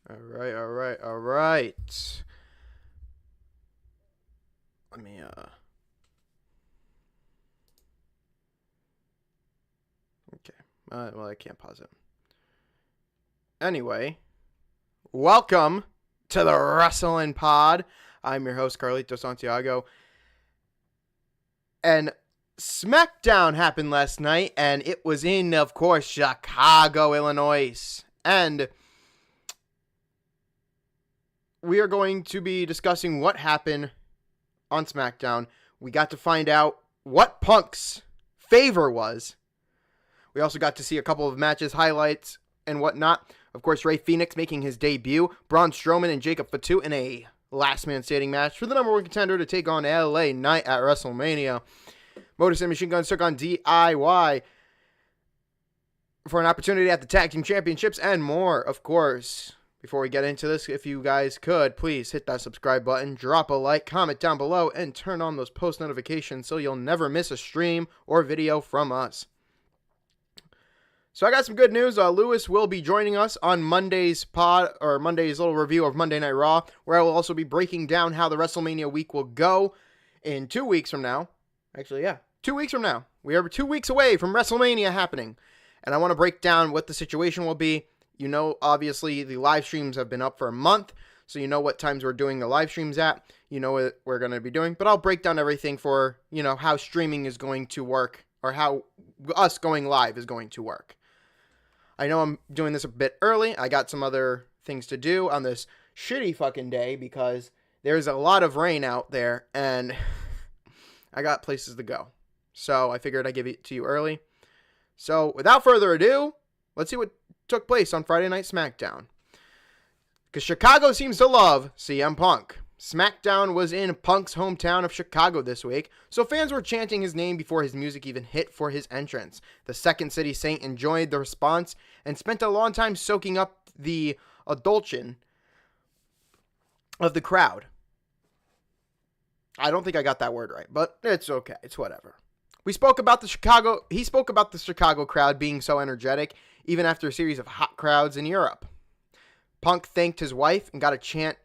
All right. Let me, okay. Well, I can't pause it. Anyway, welcome to the Wrestling Pod. I'm your host, Carlito Santiago. And SmackDown happened last night, and it was in, of course, Chicago, Illinois. And we are going to be discussing what happened on SmackDown. We got to find out what Punk's favor was. We also got to see a couple of matches, highlights, and whatnot. Of course, Rey Fenix making his debut. Braun Strowman and Jacob Fatu in a last man standing match for the number one contender to take on LA Knight at WrestleMania. Motor City Machine Guns took on DIY for an opportunity at the Tag Team Championships and more, of course. Before we get into this, if you guys could, please hit that subscribe button, drop a like, comment down below, and turn on those post notifications so you'll never miss a stream or video from us. So I got some good news. Lewis will be joining us on Monday's pod, or Monday's little review of Monday Night Raw, where I will also be breaking down how the WrestleMania week will go in 2 weeks from now. Actually, yeah, 2 weeks from now. We are 2 weeks away from WrestleMania happening. And I want to break down what the situation will be. You know, obviously, the live streams have been up for a month, so you know what times we're doing the live streams at. You know what we're going to be doing. But I'll break down everything for, you know, how streaming is going to work, or how us going live is going to work. I know I'm doing this a bit early. I got some other things to do on this shitty fucking day because there's a lot of rain out there, and I got places to go. So I figured I'd give it to you early. So without further ado, let's see what took place on Friday Night SmackDown. Because Chicago seems to love CM Punk. SmackDown was in Punk's hometown of Chicago this week, so fans were chanting his name before his music even hit for his entrance. The Second City Saint enjoyed the response and spent a long time soaking up the adulation of the crowd. I don't think I got that word right, but it's okay. It's whatever. He spoke about the Chicago crowd being so energetic, even after a series of hot crowds in Europe. Punk thanked his wife and got a chant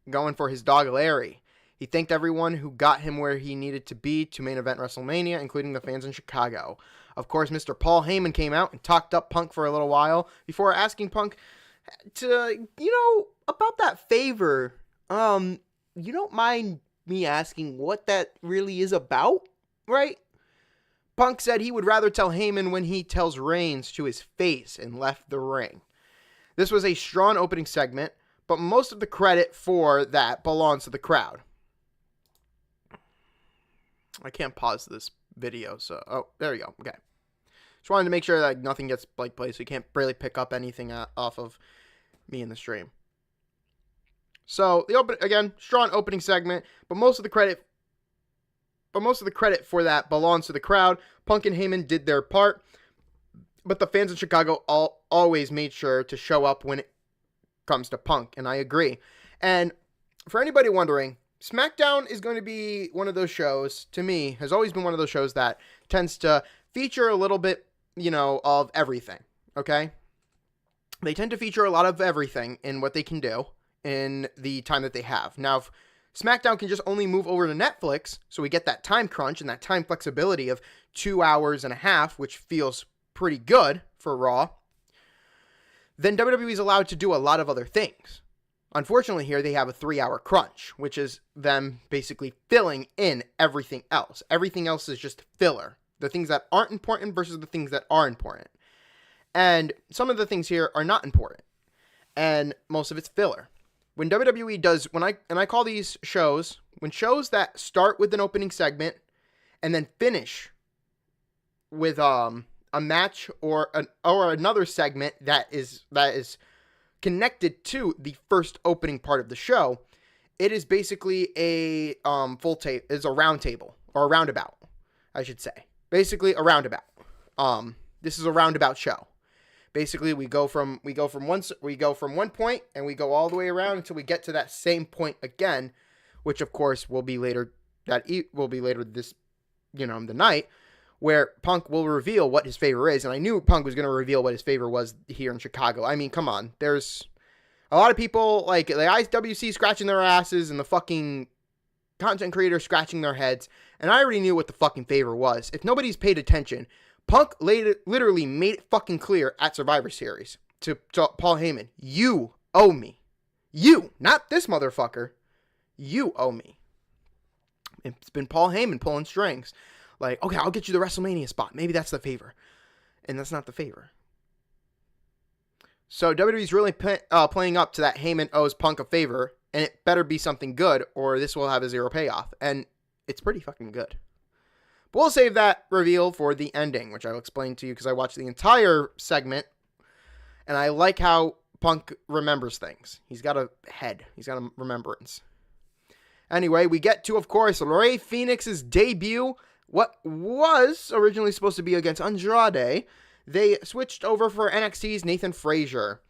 going for his dog Larry. He thanked everyone who got him where he needed to be to main event WrestleMania, including the fans in Chicago. Of course, Mr. Paul Heyman came out and talked up Punk for a little while before asking Punk to, about that favor. You don't mind me asking what that really is about, right? Punk said he would rather tell Heyman when he tells Reigns to his face and left the ring. This was a strong opening segment, but most of the credit for that belongs to the crowd. I can't pause this video, so... Oh, there we go. Okay. Just wanted to make sure that nothing gets played, so you can't really pick up anything off of me in the stream. So, strong opening segment, but most of the credit for that belongs to the crowd. Punk and Heyman did their part, but the fans in Chicago always made sure to show up when it comes to Punk, and I agree. And for anybody wondering, SmackDown is going to be one of those shows, to me, has always been one of those shows that tends to feature a little bit, of everything, okay? They tend to feature a lot of everything in what they can do in the time that they have. Now, if SmackDown can just only move over to Netflix, so we get that time crunch and that time flexibility of 2 hours and a half, which feels pretty good for Raw, then WWE is allowed to do a lot of other things. Unfortunately, here they have a 3-hour crunch, which is them basically filling in everything else. Everything else is just filler. The things that aren't important versus the things that are important. And some of the things here are not important. And most of it's filler. When WWE does, I call these shows, when shows that start with an opening segment and then finish with a match or another segment that is connected to the first opening part of the show, it is basically a round table, or a roundabout, I should say. Basically a roundabout. This is a roundabout show. Basically, we go from one point and we go all the way around until we get to that same point again, which of course will be later this, the night, where Punk will reveal what his favor is. And I knew Punk was going to reveal what his favor was here in Chicago. I mean, come on, there's A lot of people, like the IWC scratching their asses and the fucking content creators scratching their heads. And I already knew what the fucking favor was. If nobody's paid attention, Punk literally made it fucking clear at Survivor Series to Paul Heyman, you owe me. You, not this motherfucker. You owe me. It's been Paul Heyman pulling strings. Like, okay, I'll get you the WrestleMania spot. Maybe that's the favor. And that's not the favor. So WWE's really playing up to that Heyman owes Punk a favor. And it better be something good or this will have a zero payoff. And it's pretty fucking good. But we'll save that reveal for the ending, which I'll explain to you because I watched the entire segment. And I like how Punk remembers things. He's got a head. He's got a remembrance. Anyway, we get to, of course, Rey Fénix's debut. What was originally supposed to be against Andrade, they switched over for NXT's Nathan Frazier.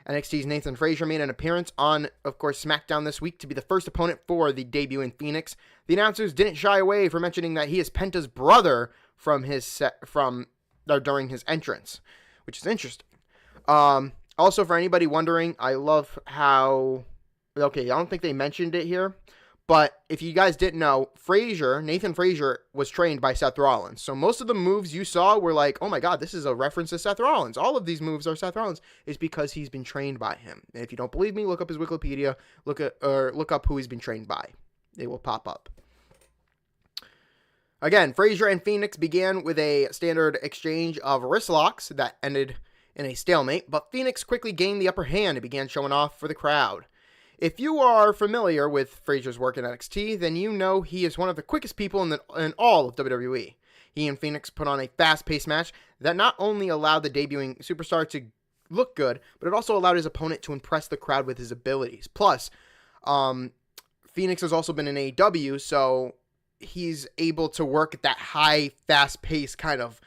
NXT's Nathan Frazier made an appearance on, of course, SmackDown this week to be the first opponent for the debut in Phoenix. The announcers didn't shy away from mentioning that he is Penta's brother during his entrance, which is interesting. Also, for anybody wondering, I love how, okay, I don't think they mentioned it here, but if you guys didn't know, Nathan Frazier was trained by Seth Rollins. So most of the moves you saw were like, oh my God, this is a reference to Seth Rollins. All of these moves are Seth Rollins. Is because he's been trained by him. And if you don't believe me, look up his Wikipedia, look up who he's been trained by. It will pop up. Again, Frazier and Fénix began with a standard exchange of wrist locks that ended in a stalemate, but Fénix quickly gained the upper hand and began showing off for the crowd. If you are familiar with Frazier's work in NXT, then you know he is one of the quickest people in all of WWE. He and Fénix put on a fast-paced match that not only allowed the debuting superstar to look good, but it also allowed his opponent to impress the crowd with his abilities. Plus, Fénix has also been in AEW, so he's able to work at that high, fast-paced kind of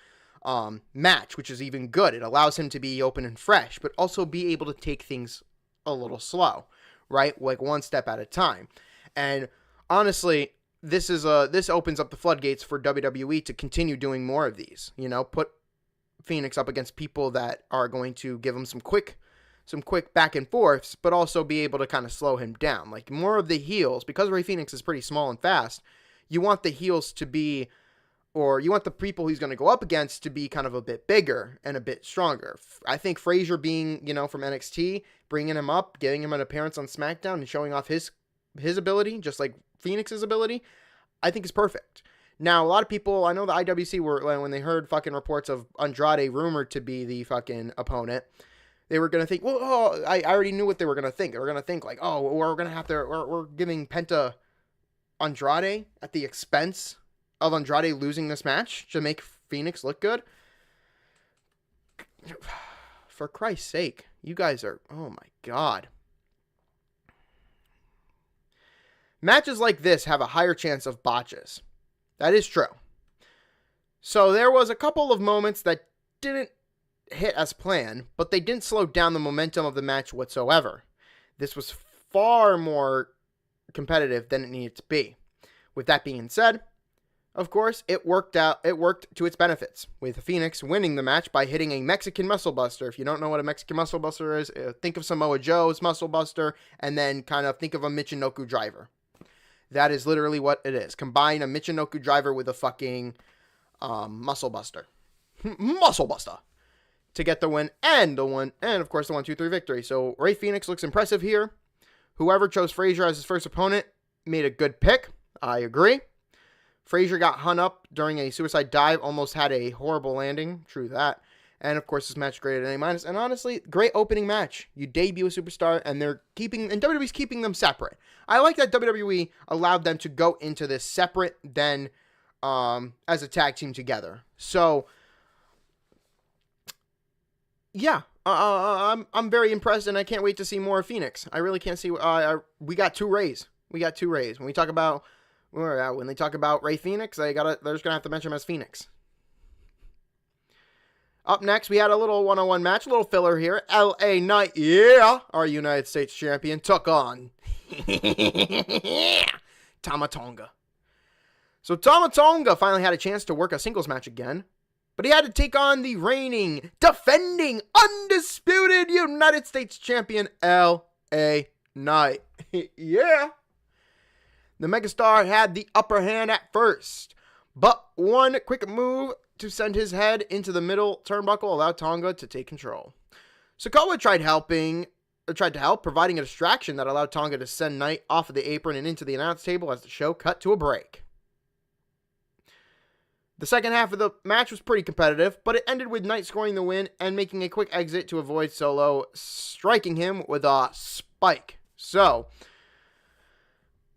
match, which is even good. It allows him to be open and fresh, but also be able to take things a little slow. Right? Like one step at a time. And honestly, this opens up the floodgates for WWE to continue doing more of these. You know, put Fénix up against people that are going to give him some quick back and forths, but also be able to kind of slow him down. Like more of the heels, because Rey Fénix is pretty small and fast, you want the heels to be, or you want the people he's going to go up against to be kind of a bit bigger and a bit stronger. I think Frazier being, from NXT, bringing him up, getting him an appearance on SmackDown and showing off his ability, just like Fénix's ability, I think is perfect. Now, a lot of people, I know the IWC were, when they heard fucking reports of Andrade rumored to be the fucking opponent, they were going to think, well, I already knew what they were going to think. They were going to think like, oh, we're giving Penta Andrade at the expense of Andrade losing this match to make Fénix look good. For Christ's sake, you guys are, oh my God. Matches like this have a higher chance of botches. That is true. So there was a couple of moments that didn't hit as planned, but they didn't slow down the momentum of the match whatsoever. This was far more competitive than it needed to be. With that being said, of course, it worked to its benefits, with Fénix winning the match by hitting a Mexican muscle buster. If you don't know what a Mexican muscle buster is, think of Samoa Joe's muscle buster, and then kind of think of a Michinoku driver. That is literally what it is. Combine a Michinoku driver with a fucking muscle buster. Muscle buster. To get the win, and of course the 1-2-3 victory. So Rey Fénix looks impressive here. Whoever chose Frazier as his first opponent made a good pick. I agree. Frazier got hung up during a suicide dive, almost had a horrible landing. True that. And of course, this match graded an A-. And honestly, great opening match. You debut a superstar, and WWE's keeping them separate. I like that WWE allowed them to go into this separate than as a tag team together. So, yeah, I'm very impressed, and I can't wait to see more of Fénix. I really can't see. We got two Rays. When we talk about. When they talk about Rey Fénix, they're just gonna have to mention him as Fénix. Up next, we had a little one-on-one match, a little filler here. LA Knight, yeah, our United States champion, took on Tama Tonga. So Tama Tonga finally had a chance to work a singles match again, but he had to take on the reigning, defending, undisputed United States champion, LA Knight. Yeah. The megastar had the upper hand at first, but one quick move to send his head into the middle turnbuckle allowed Tonga to take control. Sikoa tried to help, providing a distraction that allowed Tonga to send Knight off of the apron and into the announce table as the show cut to a break. The second half of the match was pretty competitive, but it ended with Knight scoring the win and making a quick exit to avoid Solo striking him with a spike. So,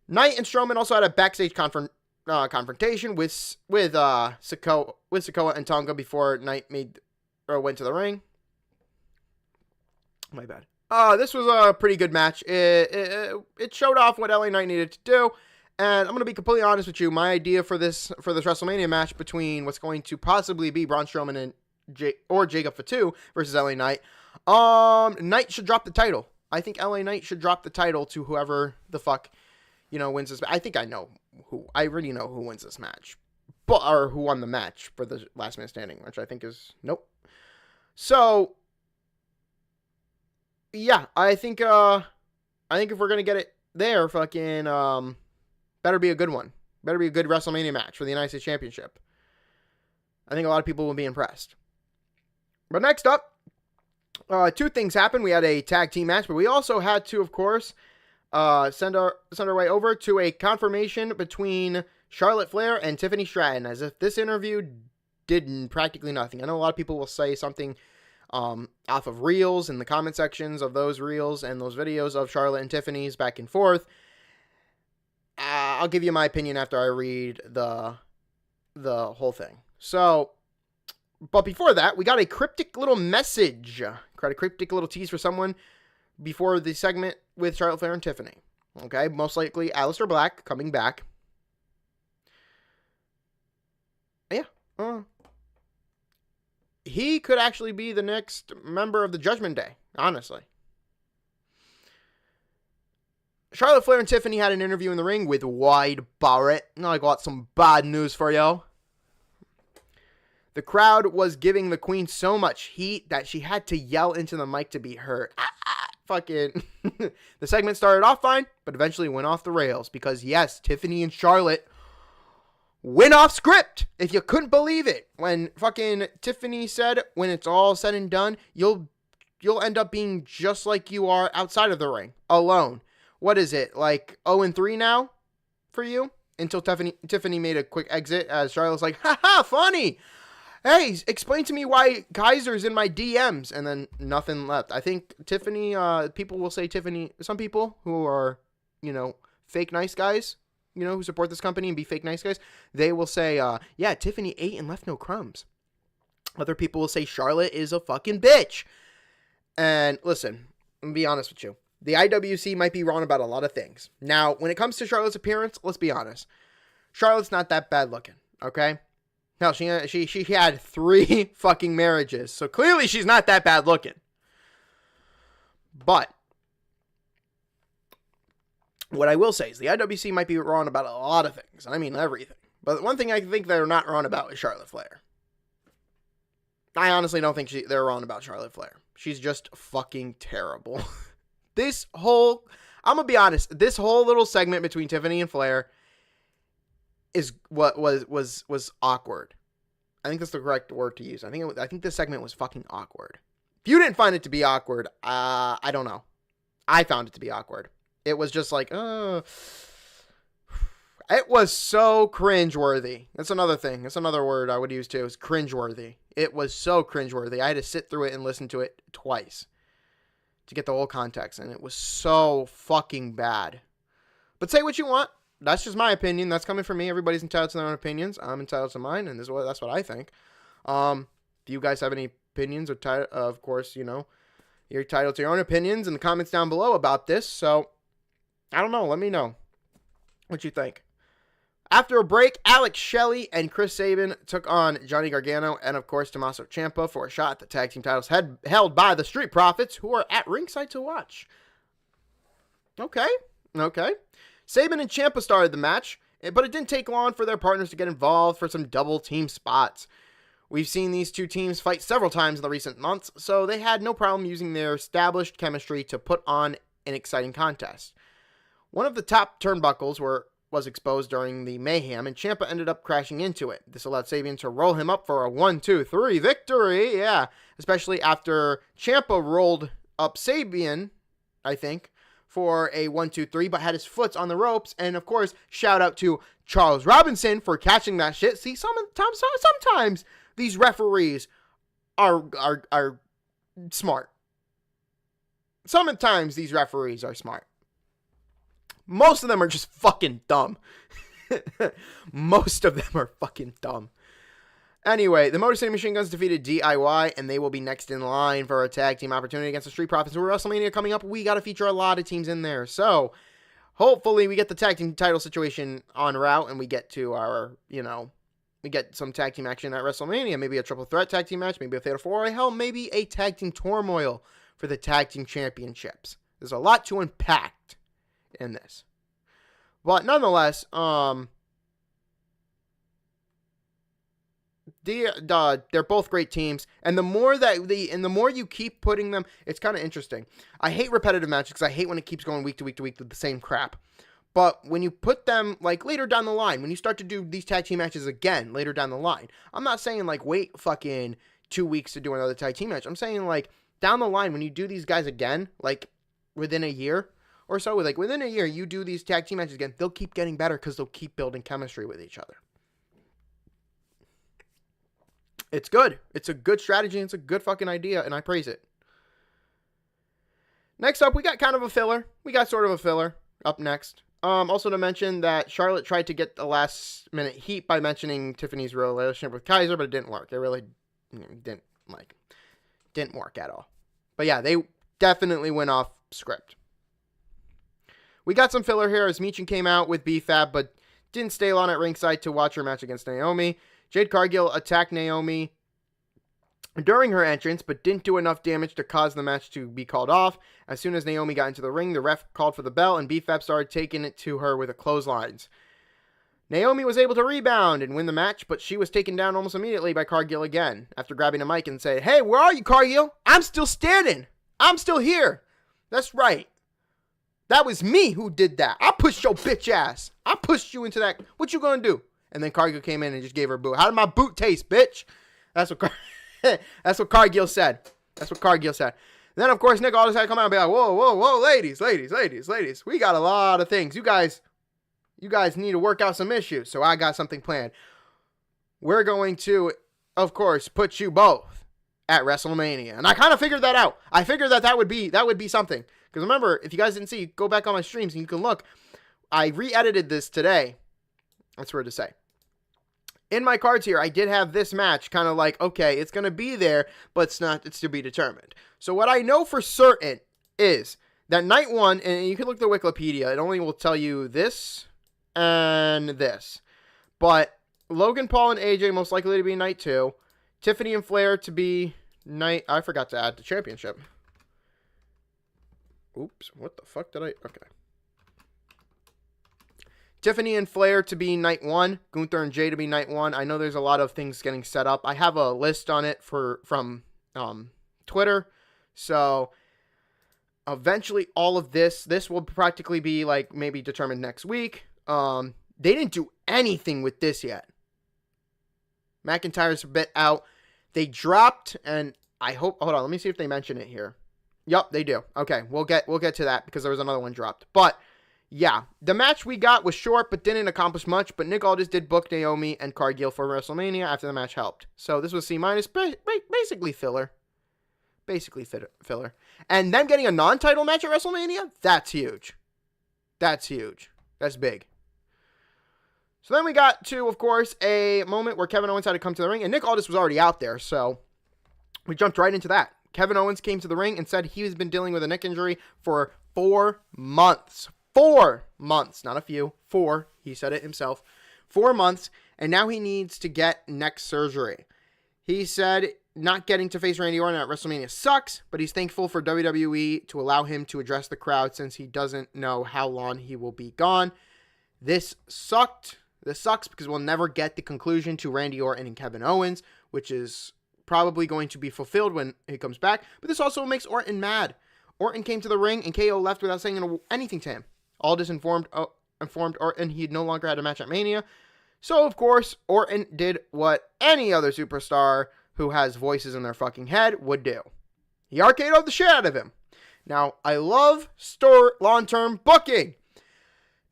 Knight and Strowman also had a backstage confrontation with Sikoa and Tonga before Knight went to the ring. My bad. This was a pretty good match. It showed off what LA Knight needed to do. And I'm going to be completely honest with you. My idea for this WrestleMania match between what's going to possibly be Braun Strowman and Jacob Fatu versus LA Knight, Knight should drop the title. I think LA Knight should drop the title to whoever the fuck, wins this. I think I know who. I already know who wins this match, or who won the match for the last man standing, which I think is nope. So, yeah, I think if we're gonna get it there, fucking better be a good one. Better be a good WrestleMania match for the United States Championship. I think a lot of people will be impressed. But next up, two things happened. We had a tag team match, but we also had to, of course, send our way over to a confirmation between Charlotte Flair and Tiffany Stratton, as if this interview did practically nothing. I know a lot of people will say something off of reels in the comment sections of those reels and those videos of Charlotte and Tiffany's back and forth. I'll give you my opinion after I read the whole thing. So, but before that, we got a cryptic little message. Got a cryptic little tease for someone before the segment with Charlotte Flair and Tiffany. Okay, most likely Aleister Black coming back. Yeah. He could actually be the next member of the Judgment Day, honestly. Charlotte Flair and Tiffany had an interview in the ring with Wade Barrett. I got some bad news for you. The crowd was giving the Queen so much heat that she had to yell into the mic to be heard. Fucking. The segment started off fine, but eventually went off the rails because, yes, Tiffany and Charlotte went off script. If you couldn't believe it, when fucking Tiffany said, when it's all said and done, you'll end up being just like you are outside of the ring, alone. What is it, like 0-3 now for you? Until Tiffany made a quick exit as Charlotte's like, haha, funny. Hey, explain to me why Kaiser's in my DMs. And then nothing left. I think Tiffany, people will say Tiffany, some people who are, fake nice guys, who support this company and be fake nice guys, they will say, yeah, Tiffany ate and left no crumbs. Other people will say Charlotte is a fucking bitch. And listen, I'm going to be honest with you. The IWC might be wrong about a lot of things. Now, when it comes to Charlotte's appearance, let's be honest. Charlotte's not that bad looking, okay? Hell, she had 3 fucking marriages, so clearly she's not that bad looking. But what I will say is the IWC might be wrong about a lot of things. I mean everything. But one thing I think they're not wrong about is Charlotte Flair. I honestly don't think they're wrong about Charlotte Flair. She's just fucking terrible. I'm going to be honest, this whole little segment between Tiffany and Flair is what was awkward. I think that's the correct word to use. I think this segment was fucking awkward. If you didn't find it to be awkward, I don't know. I found it to be awkward. It was just like, it was so cringeworthy. That's another thing. That's another word I would use too, is cringeworthy. It was so cringeworthy. I had to sit through it and listen to it twice to get the whole context, and it was so fucking bad. But say what you want. That's just my opinion. That's coming from me. Everybody's entitled to their own opinions. I'm entitled to mine, and that's what I think. Do you guys have any opinions? Of course, you're entitled to your own opinions in the comments down below about this. So, I don't know. Let me know what you think. After a break, Alex Shelley and Chris Sabin took on Johnny Gargano and, of course, Tommaso Ciampa for a shot at the tag team titles held by the Street Profits, who are at ringside to watch. Okay. Sabin and Ciampa started the match, but it didn't take long for their partners to get involved for some double team spots. We've seen these two teams fight several times in the recent months, so they had no problem using their established chemistry to put on an exciting contest. One of the top turnbuckles was exposed during the mayhem, and Ciampa ended up crashing into it. This allowed Sabian to roll him up for a 1-2-3 victory. Yeah, especially after Ciampa rolled up Sabian, I think, for a 1-2-3, but had his foot on the ropes. And of course, shout out to Charles Robinson for catching that shit. See, sometimes these referees are smart. Sometimes these referees are smart. Most of them are just fucking dumb. Most of them are fucking dumb. Anyway, the Motor City Machine Guns defeated DIY, and they will be next in line for a tag team opportunity against the Street Profits. With WrestleMania coming up, we got to feature a lot of teams in there. So, hopefully we get the tag team title situation en route, and we get to our, we get some tag team action at WrestleMania. Maybe a triple threat tag team match, maybe a fatal four-way, hell, maybe a tag team turmoil for the tag team championships. There's a lot to unpack in this. But nonetheless, they're both great teams, and the more you keep putting them, it's kind of interesting. I hate repetitive matches because I hate when it keeps going week to week to week with the same crap. But when you put them like later down the line, when you start to do these tag team matches again later down the line, I'm not saying like wait fucking 2 weeks to do another tag team match. I'm saying like down the line when you do these guys again, like within a year or so, like within a year you do these tag team matches again, they'll keep getting better because they'll keep building chemistry with each other. It's good. It's a good strategy. It's a good fucking idea, and I praise it. Next up, we got kind of a filler. We got sort of a filler up next. Also to mention that Charlotte tried to get the last-minute heat by mentioning Tiffany's relationship with Kaiser, but it didn't work. It really didn't work at all. But yeah, they definitely went off script. We got some filler here as Michin came out with B-Fab, but didn't stay on at ringside to watch her match against Naomi. Jade Cargill attacked Naomi during her entrance, but didn't do enough damage to cause the match to be called off. As soon as Naomi got into the ring, the ref called for the bell, and B-Fab started taking it to her with a clotheslines. Naomi was able to rebound and win the match, but she was taken down almost immediately by Cargill again, after grabbing a mic and saying, "Hey, where are you, Cargill? I'm still standing. I'm still here." That's right. That was me who did that. I pushed your bitch ass. I pushed you into that. What you gonna do? And then Cargill came in and just gave her a boot. How did my boot taste, bitch? That's what Cargill said. That's what Cargill said. And then, of course, Nick Aldis had to come out and be like, whoa, ladies. We got a lot of things. You guys need to work out some issues. So I got something planned. We're going to, of course, put you both at WrestleMania. And I kind of figured that out. I figured that would be something. Because remember, if you guys didn't see, go back on my streams and you can look. I re-edited this today. That's weird to say. In my cards here, I did have this match kind of like, okay, it's going to be there, but it's to be determined. So what I know for certain is that night one, and you can look at the Wikipedia, it only will tell you this and this. But Logan Paul and AJ most likely to be night 2. Tiffany and Flair to be night, I forgot to add the championship. Oops, what the fuck did I, okay. Tiffany and Flair to be night 1. Gunther and Jay to be night 1. I know there's a lot of things getting set up. I have a list on it from Twitter. So eventually all of this will practically be like maybe determined next week. They didn't do anything with this yet. McIntyre's a bit out. They dropped, and I hope, hold on, let me see if they mention it here. Yup, they do. Okay, we'll get to that because there was another one dropped. But yeah, the match we got was short but didn't accomplish much, but Nick Aldis did book Naomi and Cargill for WrestleMania after the match helped. So this was C-, basically filler. Basically filler. And them getting a non-title match at WrestleMania? That's huge. That's huge. That's big. So then we got to, of course, a moment where Kevin Owens had to come to the ring, and Nick Aldis was already out there, so we jumped right into that. Kevin Owens came to the ring and said he has been dealing with a neck injury for 4 months. 4 months, not a few. 4, he said it himself. 4 months, and now he needs to get neck surgery. He said not getting to face Randy Orton at WrestleMania sucks, but he's thankful for WWE to allow him to address the crowd since he doesn't know how long he will be gone. This sucked. This sucks because we'll never get the conclusion to Randy Orton and Kevin Owens, which is probably going to be fulfilled when he comes back. But this also makes Orton mad. Orton came to the ring, and KO left without saying anything to him. Aldis informed Orton he no longer had a match at Mania. So, of course, Orton did what any other superstar who has voices in their fucking head would do. He RKO'd the shit out of him. Now, I love long-term booking.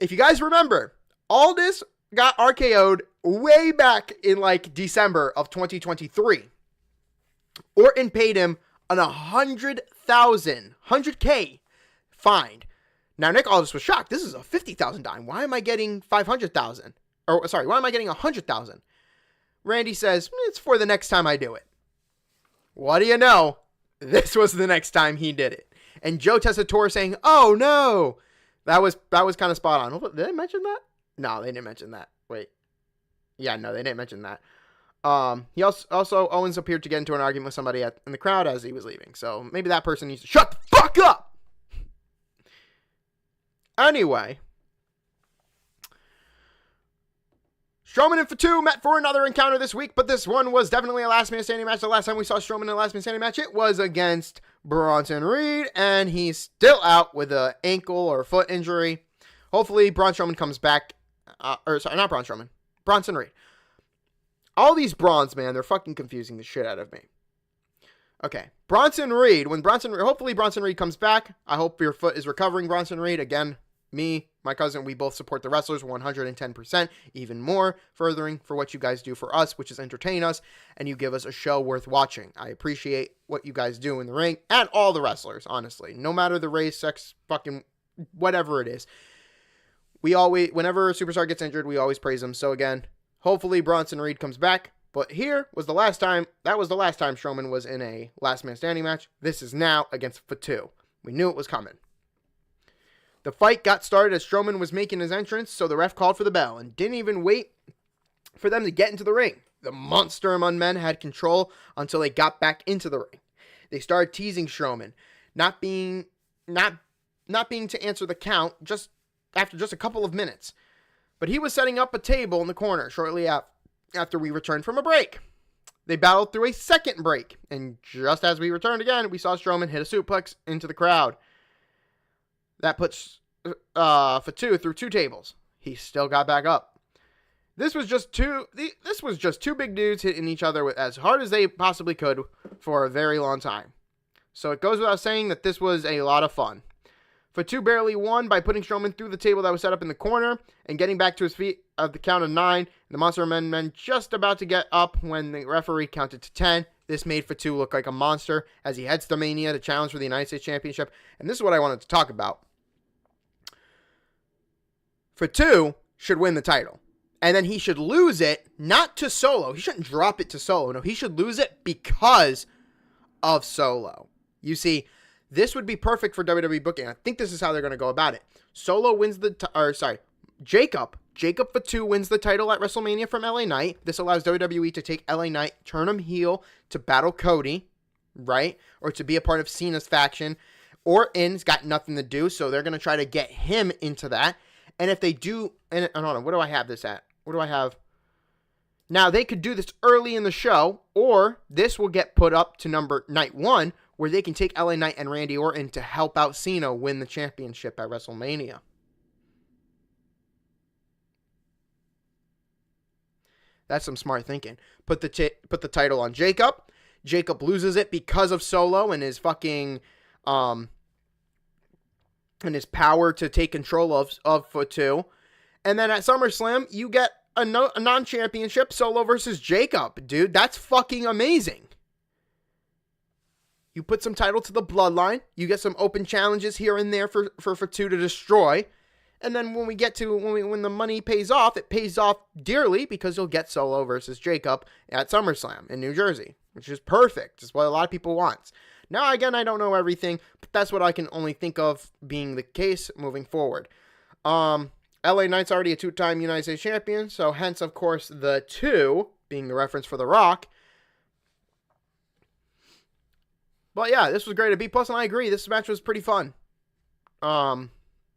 If you guys remember, Aldis got RKO'd way back in like December of 2023. Orton paid him an $100K fine. Now, Nick Aldis was shocked. This is a $50,000 dime. Why am I getting $500,000? Or, sorry, why am I getting $100,000? Randy says, it's for the next time I do it. What do you know? This was the next time he did it. And Joe Tessitore saying, oh, no. That was kind of spot on. Did they mention that? No, they didn't mention that. Wait. Yeah, no, they didn't mention that. He also Owens appeared to get into an argument with somebody in the crowd as he was leaving. So maybe that person needs to shut the fuck up. Anyway. Strowman and Fatu met for another encounter this week, but this one was definitely a last man standing match. The last time we saw Strowman in a last man standing match, it was against Bronson Reed, and he's still out with an ankle or foot injury. Hopefully, Braun Strowman comes back. Not Braun Strowman. Bronson Reed. All these Brauns, man, they're fucking confusing the shit out of me. Okay, Bronson Reed. Hopefully Bronson Reed comes back. I hope your foot is recovering, Bronson Reed. Again, me, my cousin, we both support the wrestlers 110%, even more, furthering for what you guys do for us, which is entertain us, and you give us a show worth watching. I appreciate what you guys do in the ring, and all the wrestlers, honestly. No matter the race, sex, fucking whatever it is. Whenever a superstar gets injured, we always praise them. So again, hopefully Bronson Reed comes back. But that was the last time Strowman was in a last man standing match. This is now against Fatu. We knew it was coming. The fight got started as Strowman was making his entrance, so the ref called for the bell and didn't even wait for them to get into the ring. The Monster Among Men had control until they got back into the ring. They started teasing Strowman, not being to answer the count after just a couple of minutes. But he was setting up a table in the corner shortly after we returned from a break. They battled through a second break, and just as we returned again, we saw Strowman hit a suplex into the crowd. That puts Fatu through 2 tables. He still got back up. This was just two big dudes hitting each other as hard as they possibly could for a very long time. So it goes without saying that this was a lot of fun. Fatu barely won by putting Strowman through the table that was set up in the corner and getting back to his feet at the count of 9. The Monster Men just about to get up when the referee counted to 10. This made Fatu look like a monster as he heads to Mania to challenge for the United States Championship. And this is what I wanted to talk about. Fatu should win the title. And then he should lose it, not to Solo. He shouldn't drop it to Solo. No, he should lose it because of Solo. You see, this would be perfect for WWE booking. I think this is how they're going to go about it. Solo wins Jacob Fatu wins the title at WrestleMania from LA Knight. This allows WWE to take LA Knight, turn him heel to battle Cody, right? Or to be a part of Cena's faction. Orton's got nothing to do, so they're going to try to get him into that. And if they do, and hold on, what do I have this at? What do I have? Now, they could do this early in the show, or this will get put up to night 1, where they can take LA Knight and Randy Orton to help out Cena win the championship at WrestleMania. That's some smart thinking. Put the title on Jacob. Jacob loses it because of Solo and his fucking and his power to take control of Fatu. And then at SummerSlam, you get a non-championship Solo versus Jacob. Dude, that's fucking amazing. You put some title to the bloodline. You get some open challenges here and there for Fatu to destroy. And then when the money pays off, it pays off dearly because you'll get Solo versus Jacob at SummerSlam in New Jersey, which is perfect. It's what a lot of people want. Now, again, I don't know everything, but that's what I can only think of being the case moving forward. LA Knight's already a 2-time United States champion, so hence, of course, the 2 being the reference for The Rock. But yeah, this was great at B+, and I agree, this match was pretty fun.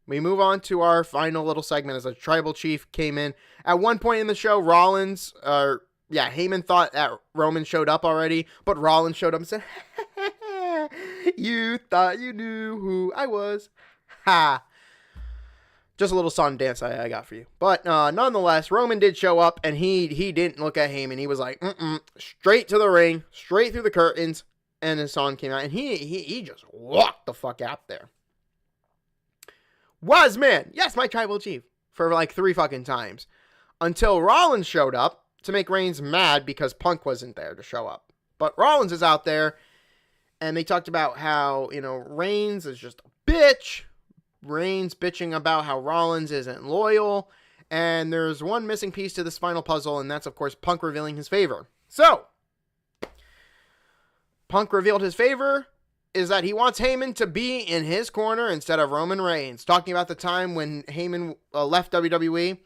We move on to our final little segment as a tribal chief came in. At one point in the show, Heyman thought that Roman showed up already, but Rollins showed up and said, You thought you knew who I was. Ha. Just a little song dance I got for you. But nonetheless, Roman did show up, and he didn't look at Heyman. He was like, straight to the ring, straight through the curtains, and his song came out, and he just walked the fuck out there. Was man, yes, my tribal chief, for like 3 fucking times. Until Rollins showed up to make Reigns mad because Punk wasn't there to show up. But Rollins is out there, and they talked about how, Reigns is just a bitch. Reigns bitching about how Rollins isn't loyal. And there's one missing piece to this final puzzle, and that's, of course, Punk revealing his favor. So, Punk revealed his favor is that he wants Heyman to be in his corner instead of Roman Reigns. Talking about the time when Heyman left WWE,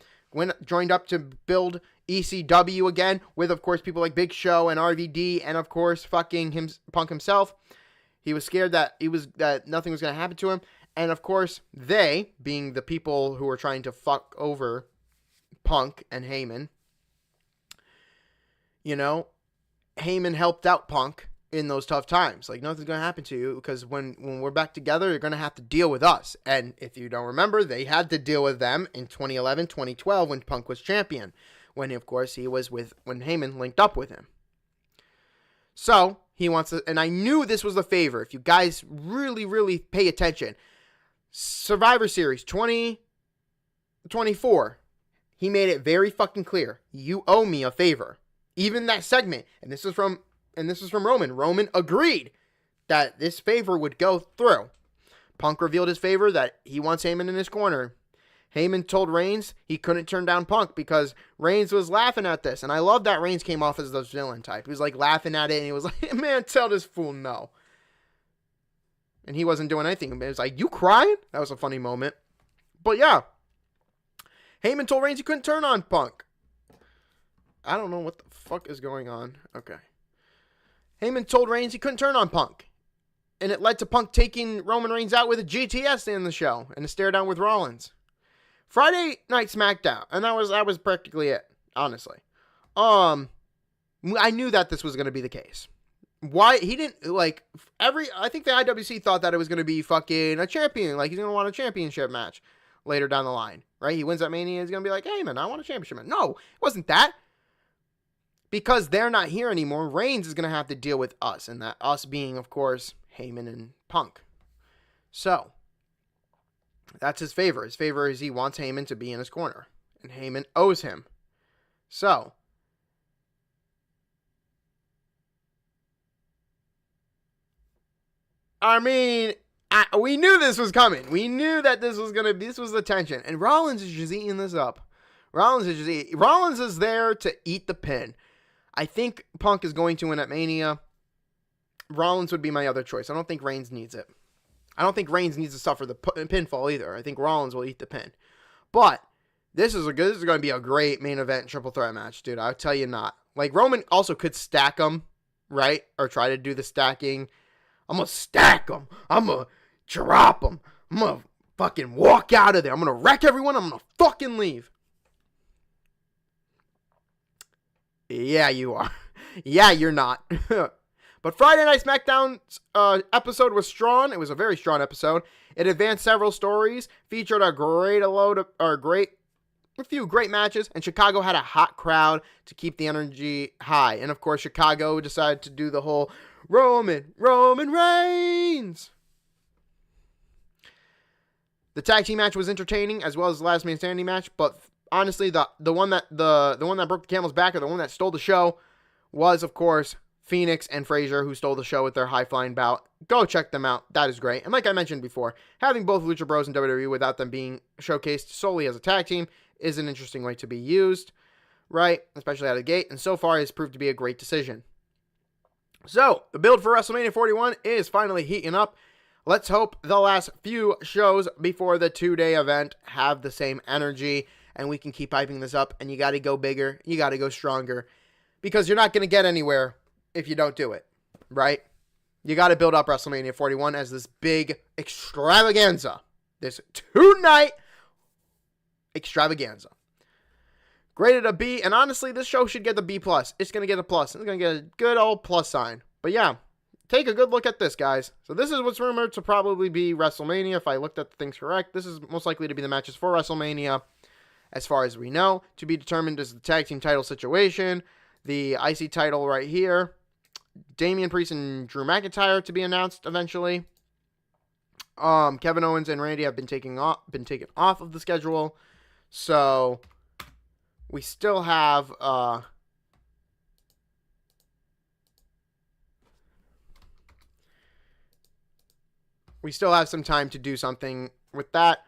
joined up to build ECW again, with, of course, people like Big Show and RVD, and, of course, fucking Punk himself. He was scared that nothing was going to happen to him. And, of course, they, being the people who were trying to fuck over Punk and Heyman, Heyman helped out Punk in those tough times. Like, nothing's going to happen to you, because when we're back together, you're going to have to deal with us. And if you don't remember, they had to deal with them in 2011, 2012, when Punk was champion. When, of course, when Heyman linked up with him. So, he wants to, and I knew this was the favor. If you guys really, really pay attention, Survivor Series 2024, he made it very fucking clear. You owe me a favor. Even that segment, and this is from Roman. Roman agreed that this favor would go through. Punk revealed his favor that he wants Heyman in his corner. Heyman told Reigns he couldn't turn down Punk because Reigns was laughing at this. And I love that Reigns came off as the villain type. He was like laughing at it, and he was like, man, tell this fool no. And he wasn't doing anything. It was like, you crying? That was a funny moment. But yeah, Heyman told Reigns he couldn't turn on Punk. I don't know what the fuck is going on. Okay. Heyman told Reigns he couldn't turn on Punk. And it led to Punk taking Roman Reigns out with a GTS in the show and a stare down with Rollins. Friday Night SmackDown. And that was practically it, honestly. I knew that this was going to be the case. Why he didn't I think the IWC thought that it was going to be fucking a champion, like he's going to want a championship match later down the line, right? He wins at Mania, he's going to be like, hey man, I want a championship match. No, it wasn't that. Because they're not here anymore, Reigns is going to have to deal with us, and that us being, of course, Heyman and Punk. So, that's his favor. His favor is he wants Heyman to be in his corner, and Heyman owes him. So, I mean, we knew this was coming. We knew that this was the tension. And Rollins is just eating this up. Rollins is there to eat the pin. I think Punk is going to win at Mania. Rollins would be my other choice. I don't think Reigns needs it. I don't think Reigns needs to suffer the pinfall either. I think Rollins will eat the pin. But this is going to be a great main event triple threat match, dude. I'll tell you not. Like, Roman also could stack them, right? Or try to do the stacking. I'm going to stack them. I'm going to drop them. I'm going to fucking walk out of there. I'm going to wreck everyone. I'm going to fucking leave. Yeah, you are. Yeah, you're not. But Friday Night SmackDown's episode was strong. It was a very strong episode. It advanced several stories, featured a few great matches, and Chicago had a hot crowd to keep the energy high. And of course, Chicago decided to do the whole Roman Reigns. The tag team match was entertaining, as well as the last man standing match, but honestly, the one that broke the camel's back, or the one that stole the show, was, of course, Phoenix and Frazier, who stole the show with their high-flying bout. Go check them out. That is great. And like I mentioned before, having both Lucha Bros in WWE without them being showcased solely as a tag team is an interesting way to be used, right? Especially out of the gate. And so far, it's proved to be a great decision. So, the build for WrestleMania 41 is finally heating up. Let's hope the last few shows before the two-day event have the same energy, and we can keep hyping this up. And you got to go bigger. You got to go stronger, because you're not going to get anywhere if you don't do it, right? You got to build up WrestleMania 41 as this big extravaganza. This two-night extravaganza. Graded a B, and honestly, this show should get the B+. It's going to get a plus. It's going to get a good old plus sign. But yeah, take a good look at this, guys. So this is what's rumored to probably be WrestleMania. If I looked at the things correct, this is most likely to be the matches for WrestleMania. As far as we know, to be determined is the tag team title situation. The IC title right here. Damian Priest and Drew McIntyre to be announced eventually. Kevin Owens and Randy have been taken off of the schedule. So we still have some time to do something with that.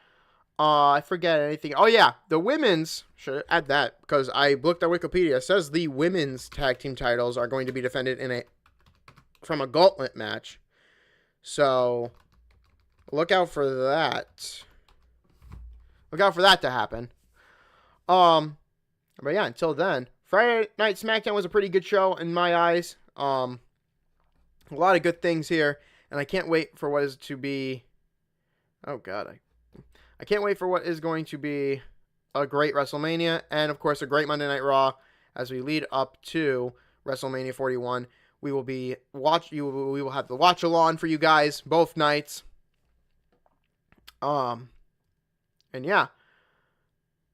I forget anything. Oh yeah, the women's, should add that because I looked at Wikipedia. It says the women's tag team titles are going to be defended from a gauntlet match. So look out for that. Look out for that to happen. But yeah, until then, Friday Night SmackDown was a pretty good show in my eyes. A lot of good things here, and I can't wait for what is to be. Oh God, I can't wait for what is going to be a great WrestleMania, and of course a great Monday Night Raw as we lead up to WrestleMania 41. We will have the watch along for you guys both nights. And yeah.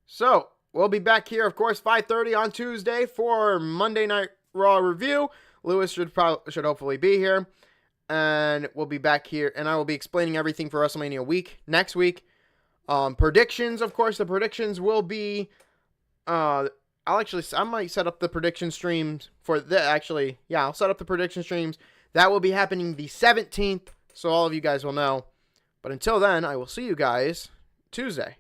So, we'll be back here, of course, 5:30 on Tuesday for Monday Night Raw review. Lewis should hopefully be here. And we'll be back here, and I will be explaining everything for WrestleMania week next week. Predictions, of course, the predictions will be, I might set up the prediction streams I'll set up the prediction streams. That will be happening the 17th, so all of you guys will know. But until then, I will see you guys Tuesday.